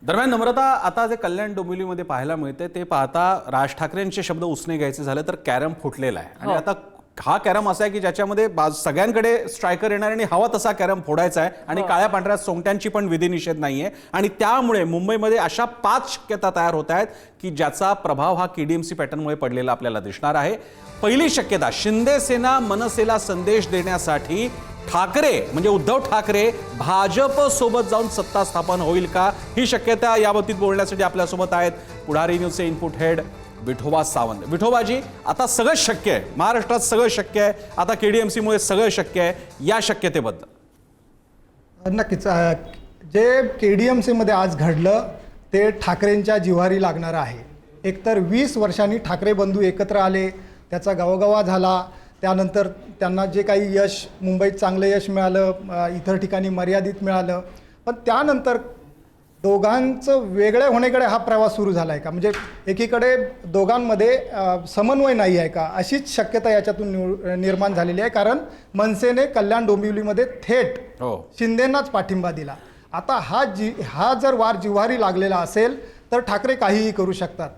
दरम्यान नम्रता, आता जे कल्याण डोंबिवलीमध्ये पाहायला मिळते ते पाहता राज ठाकरेंचे शब्द उसने घ्यायचे झाले तर कॅरम फुटलेला आहे आणि आता हा कॅरम असा आहे की ज्याच्यामध्ये सगळ्यांकडे स्ट्रायकर येणार आणि हवा तसा कॅरम फोडायचा आहे आणि काळ्या पांढऱ्या सोंगट्यांची पण विधिनिषेध नाहीये आणि त्यामुळे मुंबईमध्ये अशा 5 शक्यता तयार होत आहेत की ज्याचा प्रभाव हा केडीएमसी पॅटर्नमुळे पडलेला आपल्याला दिसणार आहे। पहिली शक्यता, शिंदे सेना मनसेला संदेश देण्यासाठी ठाकरे म्हणजे उद्धव ठाकरे भाजप सोबत जाऊन सत्ता स्थापन होईल का, ही शक्यता याबाबतीत बोलण्यासाठी आपल्यासोबत आहेत पुढारी न्यूजचे इनपुट हेड विठोबा सावंत। विठोबाजी, आता सगळं शक्य आहे, महाराष्ट्रात सगळं शक्य आहे, आता केडीएमसी मुळे सगळं शक्य आहे, या शक्यतेबद्दल नक्कीच जे केडीएमसी मध्ये आज घडलं ते ठाकरेंच्या जिव्हारी लागणार आहे। एकतर 20 वर्षांनी ठाकरे बंधू एकत्र आले, त्याचा गवगवा झाला, त्यानंतर त्यांना जे काही यश मुंबईत चांगलं यश मिळालं, इतर ठिकाणी मर्यादित मिळालं, पण त्यानंतर दोघांचं वेगळे होण्याकडे हा प्रवास सुरू झाला आहे का, म्हणजे एकीकडे दोघांमध्ये समन्वय नाही आहे का, अशीच शक्यता याच्यातून निर्माण झालेली आहे। कारण मनसेने कल्याण डोंबिवलीमध्ये थेट शिंदेंनाच पाठिंबा दिला। आता हा जर वार जिव्हारी लागलेला असेल तर ठाकरे काहीही करू शकतात।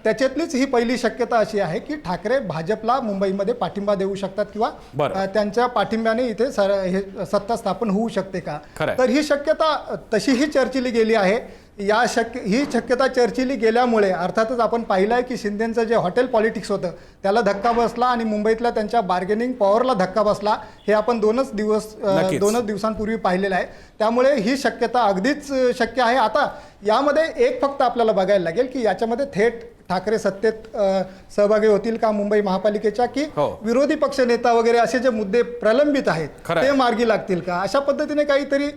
त्याच्यातलीच ही पहिली शक्यता अशी आहे की ठाकरे भाजपला मुंबईमध्ये पाठिंबा देऊ शकतात किंवा त्यांच्या पाठिंब्याने इथे सत्ता स्थापन होऊ शकते का, तर ही शक्यता तशीही चर्चिली गेली आहे। ही शक्यता चर्चिली गेल्यामुळे अर्थातच आपण पाहिलं आहे की शिंदेंचं जे हॉटेल पॉलिटिक्स होतं त्याला धक्का बसला आणि मुंबईतल्या त्यांच्या बार्गेनिंग पॉवरला धक्का बसला, हे आपण दोनच दिवसांपूर्वी पाहिलेलं आहे। त्यामुळे ही शक्यता अगदीच शक्य आहे। आता यामध्ये एक फक्त आपल्याला बघायला लागेल की याच्यामध्ये थेट ठाकरे सत्तेत सहभागी होतील का मुंबई महापालिकेच्या, की विरोधी पक्ष नेता वगैरे असे जे मुद्दे प्रलंबित आहेत ते मार्गी लागतील का, अशा पद्धतीने काहीतरी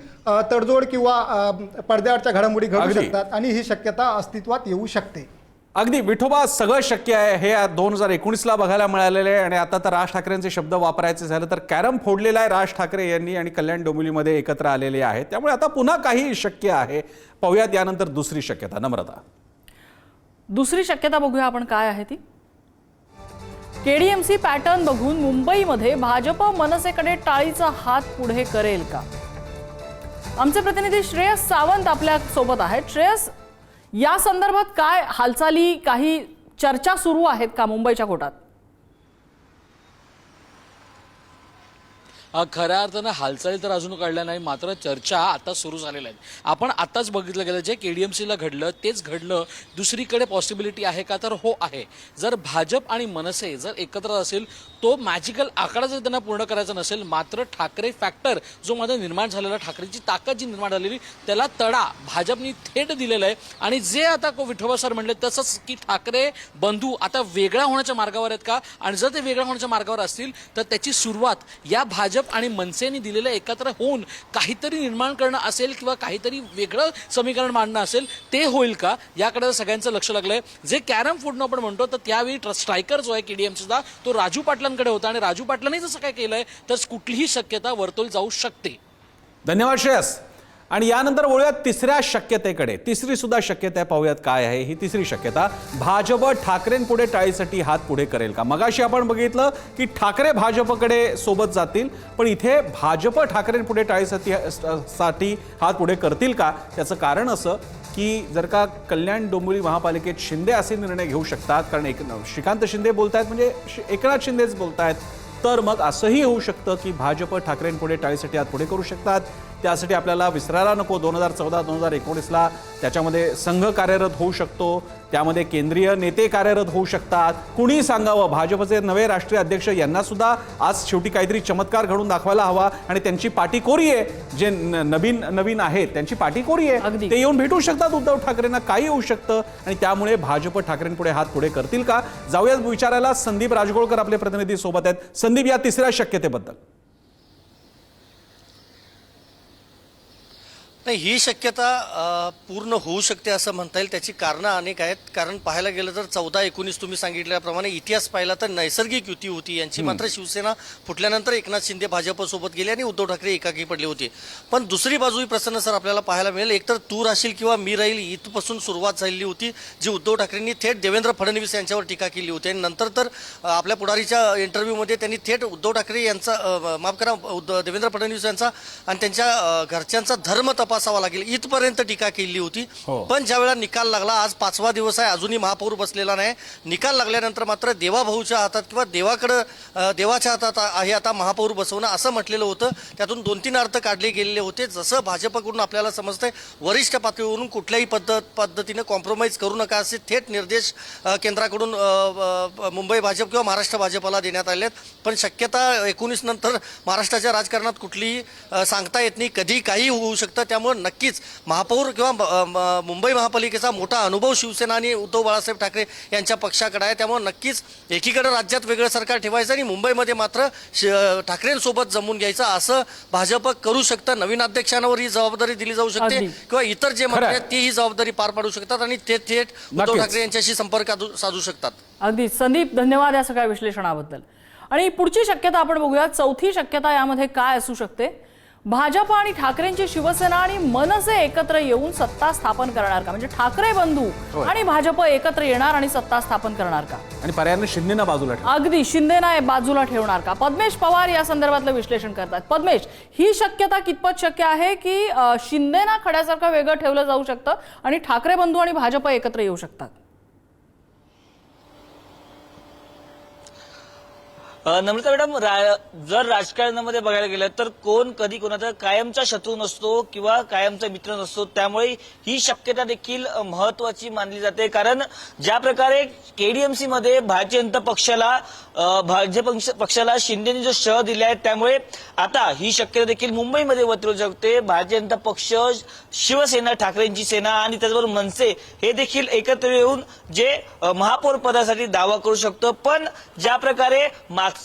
तडजोड किंवा पडद्याआडच्या घडामोडी घडू शकतात आणि ही शक्यता अस्तित्वात येऊ शकते। अगदी विठोबा, सगळं शक्य आहे हे 2019ला बघायला मिळालेलं आहे आणि आता तर राज ठाकरेंचे शब्द वापरायचे झाले तर कॅरम फोडलेला आहे राज ठाकरे यांनी आणि कल्याण डोंबिवलीमध्ये एकत्र आलेले आहेत, त्यामुळे आता पुन्हा काही शक्य आहे। पाहूयात यानंतर दुसरी शक्यता। नम्रता, दुसरी शक्यता बघूया आपण काय आहे ती। केडीएमसी पॅटर्न बघून मुंबईमध्ये भाजप मनसेकडे टाळीचा हात पुढे करेल का? आमचे प्रतिनिधी श्रेयस सावंत आपल्या सोबत आहेत। श्रेयस, या संदर्भात काय हालचाली, काही चर्चा सुरू आहेत का मुंबईच्या कोर्टात? खऱ्या अर्थानं हालचाली तर अजून कळल्या नाही, मात्र चर्चा आता सुरू झालेल्या आहेत। आपण आताच बघितलं गेलं जे केडीएमसीला घडलं तेच घडलं, दुसरीकडे पॉसिबिलिटी आहे का, तर हो आहे। जर भाजप आणि मनसे जर एकत्र असेल, तो मॅजिकल आकडा जर त्यांना पूर्ण करायचा नसेल, मात्र ठाकरे फॅक्टर जो मध्ये निर्माण झालेला, ठाकरेची ताकद जी निर्माण झालेली, त्याला तडा भाजपनी थेट दिलेला आहे। आणि जे आता विठोबा सर म्हणले तसंच की ठाकरे बंधू आता वेगळा होण्याच्या मार्गावर आहेत का, आणि जर ते वेगळा होण्याच्या मार्गावर असतील तर त्याची सुरुवात या भाजप आणि मनसेने दिलेलं एकत्र होऊन काहीतरी निर्माण करणं असेल किंवा काहीतरी वेगळं समीकरण मांडणं असेल, ते होईल का, याकडे सगळ्यांचं लक्ष लागलंय। जे कॅरम फुटणं आपण म्हणतो, तर त्यावेळी स्ट्रायकर जो आहे केडीएमसीचा तो राजू पाटलांकडे होता आणि राजू पाटलांनी जसं काय केलंय तर कुठलीही शक्यता वर्तवली जाऊ शकते। धन्यवाद श्रेयस। आणि यानंतर वळूयात तिसऱ्या शक्यतेकडे। तिसरी सुद्धा शक्यता पाहूयात काय आहे ही तिसरी शक्यता। भाजप ठाकरेंपुढे टाळीसाठी हात पुढे करेल का? मगाशी आपण बघितलं की ठाकरे भाजपकडे सोबत जातील, पण इथे भाजप ठाकरेंपुढे टाळीसाठी हात पुढे करतील का? त्याचं कारण असं की जर का कल्याण डोंबिवली महापालिकेत शिंदे असे निर्णय घेऊ शकतात, कारण श्रीकांत शिंदे बोलतायत म्हणजे एकनाथ शिंदेच बोलतायत, तर मग असंही होऊ शकतं की भाजप ठाकरेंपुढे टाळीसाठी हात पुढे करू शकतात। त्यासाठी आपल्याला विसरायला नको 2014-2019ला त्याच्यामध्ये संघ कार्यरत होऊ शकतो, त्यामध्ये केंद्रीय नेते कार्यरत होऊ शकतात। कुणी सांगावं, भाजपचे नवे राष्ट्रीय अध्यक्ष यांना सुद्धा आज शेवटी काहीतरी चमत्कार घडून दाखवायला हवा आणि त्यांची पाठीकोरी आहे, जे नवीन आहेत त्यांची पाठीकोरी आहे, ते येऊन भेटू शकतात उद्धव ठाकरेंना, काही होऊ शकतं आणि त्यामुळे भाजप ठाकरेंपुढे हात पुढे करतील का? जाऊयात विचारायला संदीप राजगोळकर आपले प्रतिनिधी सोबत आहेत। संदीप, या तिसऱ्या शक्यतेबद्दल। नाही, ही शक्यता पूर्ण होऊ शकते असं म्हणता येईल। त्याची कारणं अनेक आहेत। कारण पाहायला गेलं तर 14-19 तुम्ही सांगितल्याप्रमाणे इतिहास पाहिला तर नैसर्गिक युती होती यांची, मात्र शिवसेना फुटल्यानंतर एकनाथ शिंदे भाजपसोबत गेले आणि उद्धव ठाकरे एकाकी पडले होते। पण दुसरी बाजूही प्रसन्न सर आपल्याला पाहायला मिळेल, एकतर तू राहशील किंवा मी राहील इथपासून सुरुवात झालेली होती, जी उद्धव ठाकरेंनी थेट देवेंद्र फडणवीस यांच्यावर टीका केली होती आणि नंतर तर आपल्या पुढारीच्या इंटरव्ह्यूमध्ये त्यांनी थेट उद्धव ठाकरे यांचा माफ करा देवेंद्र फडणवीस यांचा आणि त्यांच्या घरच्यांचा धर्म तपास तपासावा लागेल इथपर्यंत टीका केली होती. हो. पण ज्यावेळेला निकाल लागला, आज 5वा दिवस आहे, अजूनही महापौर बसलेला नाही. निकाल लागल्यानंतर मात्र देवाभाऊच्या हातात किंवा देवाच्या हातात आहे आता महापौर बसवणं असं म्हटलेलं होतं. त्यातून 2-3 अर्थ काढले गेलेले होते. जसं भाजपकडून आपल्याला समजतंय वरिष्ठ पातळीवरून कुठल्याही पद्धतीने कॉम्प्रोमाइज करू नका असे थेट निर्देश केंद्राकडून मुंबई भाजप किंवा महाराष्ट्र भाजपला देण्यात आले आहेत. पण शक्यता 19 नंतर महाराष्ट्राच्या राजकारणात कुठलीही सांगता येत नाही, कधी काही होऊ शकतं. त्यामुळे नक्कीच महापौर किंवा मुंबई महापालिकेचा मोठा अनुभव शिवसेना आणि उद्धव बाळासाहेब ठाकरे यांच्या पक्षाकडे आहे. त्यामुळे नक्कीच एकीकडे राज्यात वेगळं सरकार ठेवायचं आणि मुंबईमध्ये मात्र ठाकरेंसोबत जमून घ्यायचं असं भाजप करू शकतं. नवीन अध्यक्षांवर ही जबाबदारी दिली जाऊ शकते अगदी. किंवा इतर जे मंत्री आहेत ते ही जबाबदारी पार पाडू शकतात आणि ते थेट उद्धव नक्कीच. ठाकरे यांच्याशी संपर्क साधू शकतात. अगदी संदीप, धन्यवाद या सगळ्या विश्लेषणाबद्दल. आणि पुढची शक्यता आपण बघूया. चौथी शक्यता यामध्ये काय असू शकते? भाजप आणि ठाकरेंची शिवसेना आणि मनसे एकत्र येऊन सत्ता स्थापन करणार का? म्हणजे ठाकरे बंधू आणि भाजप एकत्र येणार आणि सत्ता स्थापन करणार का? आणि पर्यायानं शिंदेना बाजूला ठेवा. अगदी शिंदेना बाजूला ठेवणार का? पद्मेश पवार या संदर्भातलं विश्लेषण करतात. पद्मेश, ही शक्यता कितपत शक्य आहे की शिंदेना खड्यासारखं वेगळं ठेवलं जाऊ शकतं आणि ठाकरे बंधू आणि भाजप एकत्र येऊ शकतात? नम्रता मॅडम, जर राजकारणामध्ये बघायला गेलं तर कोण कधी कोणाचा कायमचा शत्रू नसतो किंवा कायमचा मित्र नसतो. त्यामुळे ही शक्यता देखील महत्वाची मानली जाते. कारण ज्या प्रकारे केडीएमसी मध्ये भारतीय जनता पक्षाला शिंदेने जो शह दिलाय, त्यामुळे आता ही शक्यता देखील मुंबईमध्ये वर्तवू शकते. भारतीय जनता पक्ष, शिवसेना, ठाकरेंची सेना आणि त्याचबरोबर मनसे हे देखील एकत्र येऊन जे महापौर पदासाठी दावा करू शकतो. पण ज्या प्रकारे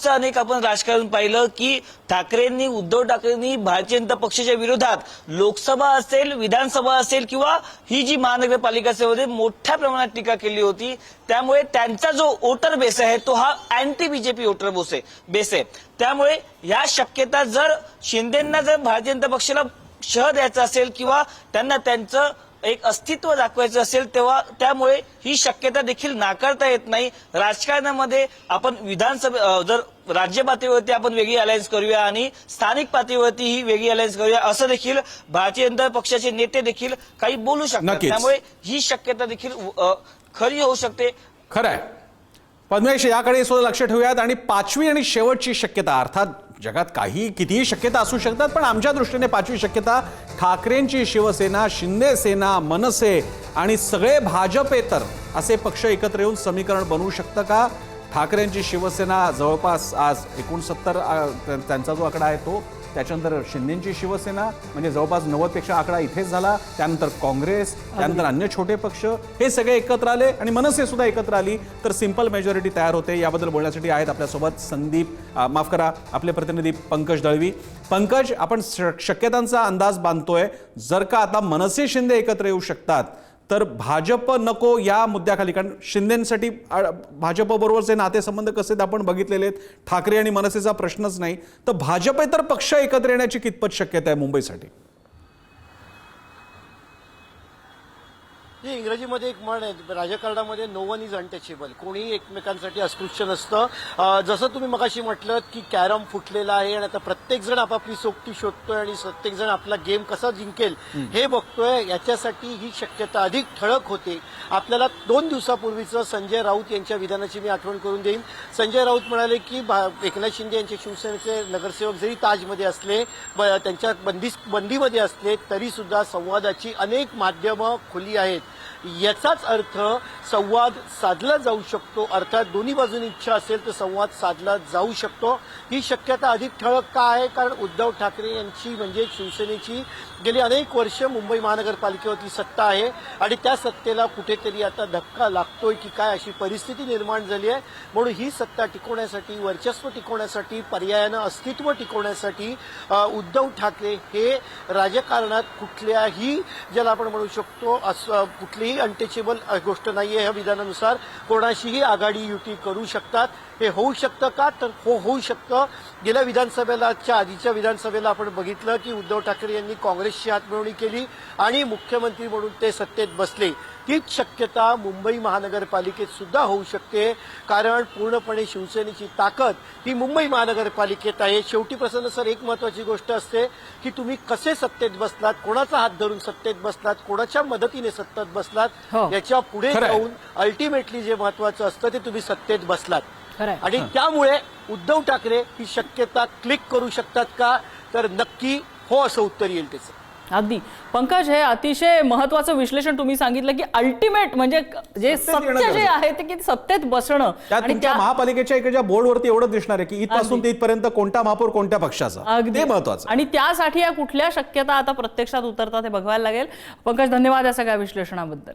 अनेक आपण राजकारण पाहिलं की उद्धव ठाकरेंनी भारतीय जनता पक्षाच्या विरोधात लोकसभा असेल, विधानसभा असेल किंवा ही जी महानगरपालिका असेल मोठ्या प्रमाणात टीका केली होती. त्यामुळे त्यांचा जो वोटर बेस आहे तो हा अँटी बीजेपी वोटर बेस आहे. त्यामुळे या शक्यता जर शिंदेंना जर भारतीय जनता पक्षाला शह द्यायचा असेल किंवा त्यांना त्यांचं एक अस्तित्व दाखवायचं असेल तेव्हा त्यामुळे ही शक्यता देखील नाकारता येत नाही. राजकारणामध्ये आपण जर राज्य पातळीवरती आपण वेगळी अलायन्स करूया आणि स्थानिक पातळीवरती ही वेगळी अलायन्स करूया असं देखील भारतीय जनता पक्षाचे नेते देखील काही बोलू शकतात. त्यामुळे ही शक्यता देखील खरी होऊ शकते. खरं आहे. पद्मेश, याकडे सुद्धा लक्ष ठेवूयात. आणि 5वी आणि शेवटची शक्यता, अर्थात जगात कितीही शक्यता असू शकतात, पण आमच्या दृष्टीने 5वी शक्यता ठाकरेंची शिवसेना, शिंदे सेना, मनसे आणि सगळे भाजपेतर असे पक्ष एकत्र येऊन समीकरण बनवू शकतं का? ठाकरेंची शिवसेना जवळपास आज 69 त्यांचा जो आकडा आहे तो, त्याच्यानंतर शिंदेची शिवसेना म्हणजे जवळपास 90पेक्षा आकडा इथेच झाला. त्यानंतर काँग्रेस, त्यानंतर अन्य छोटे पक्ष हे सगळे एकत्र आले आणि मनसे सुद्धा एकत्र आली तर सिंपल मेजॉरिटी तयार होते. याबद्दल बोलण्यासाठी आहेत आपल्यासोबत आपले प्रतिनिधी पंकज दळवी. पंकज, आपण शक्यतांचा अंदाज बांधतोय. जर का आता मनसे शिंदे एकत्र येऊ शकतात तर भाजप नको या मुद्द्याखाली, कारण शिंदेसाठी भाजप बरोबरचे नातेसंबंध कसे आपण बघितलेले आहेत, ठाकरे आणि मनसेचा प्रश्नच नाही, तर भाजपेतर पक्ष एकत्र येण्याची कितपत शक्यता आहे मुंबईसाठी? ही इंग्रजीमध्ये एक म्हण आहे राजकारणामध्ये, नो वन इज अनटचेबल. कोणीही एकमेकांसाठी अस्पृश्य नसतं. जसं तुम्ही मगाशी म्हटलं की कॅरम फुटलेला आहे आणि आता प्रत्येकजण आपापली सोबती शोधतोय आणि प्रत्येकजण आपला गेम कसा जिंकेल हे बघतोय. याच्यासाठी ही शक्यता अधिक ठळक होते. आपल्याला 2 दिवसापूर्वीचं संजय राऊत यांच्या विधानाची मी आठवण करून देईन. संजय राऊत म्हणाले की एकनाथ शिंदे यांचे शिवसेनेचे नगरसेवक जरी ताजमध्ये असले, त्यांच्या बंदीमध्ये असले तरी सुद्धा संवादाची अनेक माध्यमं खुली आहेत. याचाच अर्थ संवाद साधला जाऊ शकतो. अर्थात दोन्ही बाजूंनी इच्छा असेल तर संवाद साधला जाऊ शकतो. ही शक्यता अधिक ठळक का आहे? कारण उद्धव ठाकरे यांची म्हणजे शिवसेनेची गेली अनेक वर्ष मुंबई महानगरपालिकेवरती सत्ता आहे आणि त्या सत्तेला कुठेतरी आता धक्का लागतोय की काय अशी परिस्थिती निर्माण झाली आहे. म्हणून ही सत्ता टिकवण्यासाठी, वर्चस्व टिकवण्यासाठी, पर्यायानं अस्तित्व टिकवण्यासाठी उद्धव ठाकरे हे राजकारणात कुठल्याही ज्याला आपण म्हणू शकतो कुठलीही अनटचेबल गोष्ट नाहीये. ह्या विधानानुसार कोणाशीही आघाडी युती करू शकतात. हे होऊ शकतं का? तर होऊ शकतं. गेल्या विधानसभेच्या आधीच्या विधानसभेला आपण बघितलं की उद्धव ठाकरे यांनी काँग्रेसची हातमिळवणी केली आणि मुख्यमंत्री म्हणून ते सत्तेत बसले. तीच शक्यता मुंबई महानगरपालिकेत सुद्धा होऊ शकते, कारण पूर्णपणे शिवसेनेची ताकद ही मुंबई महानगरपालिकेत आहे. शेवटी प्रसन्न सर, एक महत्वाची गोष्ट असते की तुम्ही कसे सत्तेत बसलात, कोणाचा हात धरून सत्तेत बसलात, कोणाच्या मदतीने सत्तेत बसलात, हो. याच्या पुढे खरंय. जाऊन अल्टिमेटली जे महत्वाचं असतं ते तुम्ही सत्तेत बसलात. खरंय. आणि त्यामुळे उद्धव ठाकरे ही शक्यता क्लिक करू शकतात का, तर नक्की हो असं उत्तर येईल त्याचं. अगदी पंकज, हे अतिशय महत्वाचं विश्लेषण तुम्ही सांगितलं की अल्टिमेट म्हणजे जे सत्तेत येणं सत्य जे गरजेचं. आहे ते की सत्तेत बसणं त्यात तुमच्या महापालिकेच्या इकडच्या बोर्डवरती एवढं दिसणार आहे की इथपासून ते इथपर्यंत कोणता महापौर कोणत्या पक्षाचा, अगदी ते महत्वाचं. आणि त्यासाठी या कुठल्या शक्यता आता प्रत्यक्षात उतरतात हे बघायला लागेल. पंकज, धन्यवाद या सगळ्या विश्लेषणाबद्दल.